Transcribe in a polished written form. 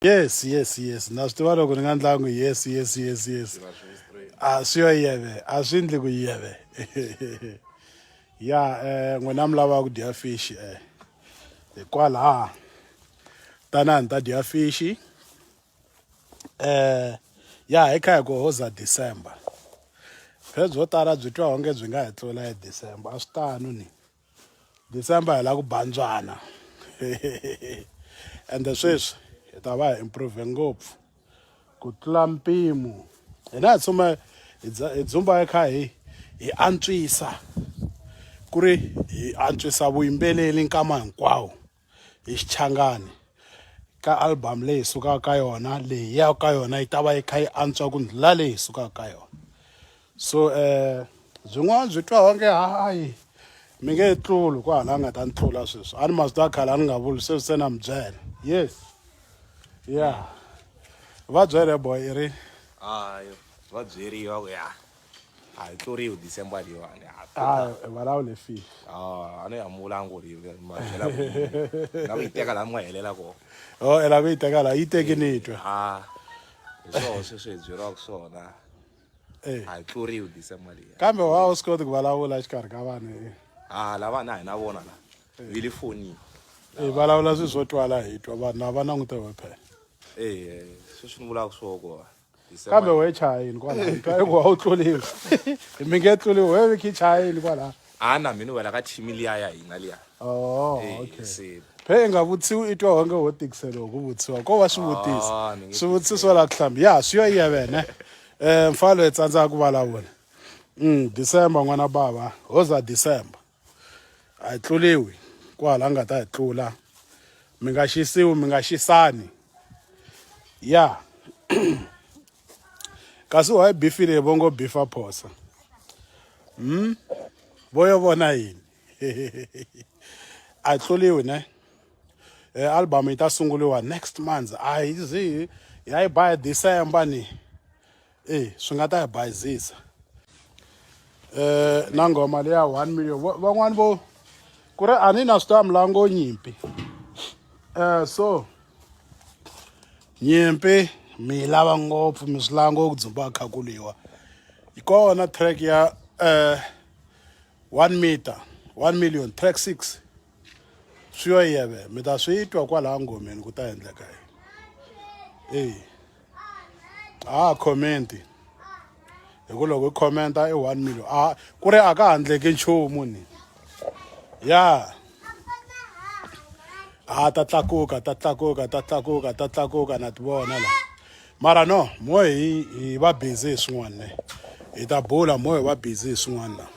Yes. Na swi tiva loko ni nga ndlangu yes. A swi yo yeve, a swi ndli ku yeve. Ya n'wina mi lava ku dya fish hikwalaha tanani ta dya fish ya hi kha hi ku Hoza December. Phela byo tala byi twa onge byi nga hi tlula hi December a swi tano ni. December hi la ku bandzwana. Ende sweswi hi ta va hi improve ngopfu ku tlula mpimo. Hina hi tshama hi dzumba hi kha hi antswisa ku ri hi antswisa vuyimbeleri nkama hinkwawo hi xichangani ka album leyi hi sukaka ka yona leyi ya ka yona yi ta va yi kha yi antswa ku ndlula leyi hi sukaka ka yona. So byin'wana byi twa onge hayi mi nge tluli ku hala nga ta ni tlula sweswi a ni ma swi tiva khale a ni nga vuli sweswi se na mi byela yes ya va byele boy i ri va byeriwa ku ya a hi tluriwi December leyiwani vulavule fish a ni hambulangi ku ri ma byela ku na ku yi teka laha mi nga helela kona i lava ku yi teka laha yi teki ni twa hi swona sweswi hi byeriwaka swona a hi tluriwi December leyi kambe wa wu swi koti ku vulavula xikarhi ka vanhu lava na hi na vona la vi le fonini hi vulavula swilo swo twala hi twa vanhu lava langutiwe phela sweswi ni vulaka swona ku kambe we chayini kwalaha twa ku wa wu tluliwi mi nge tluliwi we vi khi chayini kwalaha na mina wela ka team liya ya hina liya okay phe i nga vutisiwi i twa onge wo tikiseliwa ku vutisiwa ko va swivutiso swivutiso la ku hlambi ya swi yo yevene mfalo hi tsandzaka ku vulavula December n'wana bava Hoza December a hi tluliwi kwala nga ta hi tlula mi nga xisiwi mi nga xisani ya kasi wa bifi leyi vo ngo bifa phosa vo yo vona yini a hi tluliwi ne album yi ta sunguliwa next month a hi zi ya yi ba hi December ni swi nga ta hi bayizisa na ngoma leya 1 million van'wani vo ku ri a ni na swi tiva milango nyimpi so nyimpi mi lava ngopfu mi swi lango ku dzumba khakuliwa yi kona track ya 1 million track 6 swi yo yeve mi ta swi twa kwalaha ngomeni ku ta endleka yini comment hi ku loko i commenta i 1 million ku ri a ka handleki nchumu ni ya ta tlakuka na ti vona la mara no mo hi va busy hi swin'wana ne hi ta bula mo hi va busy hi swin'wana la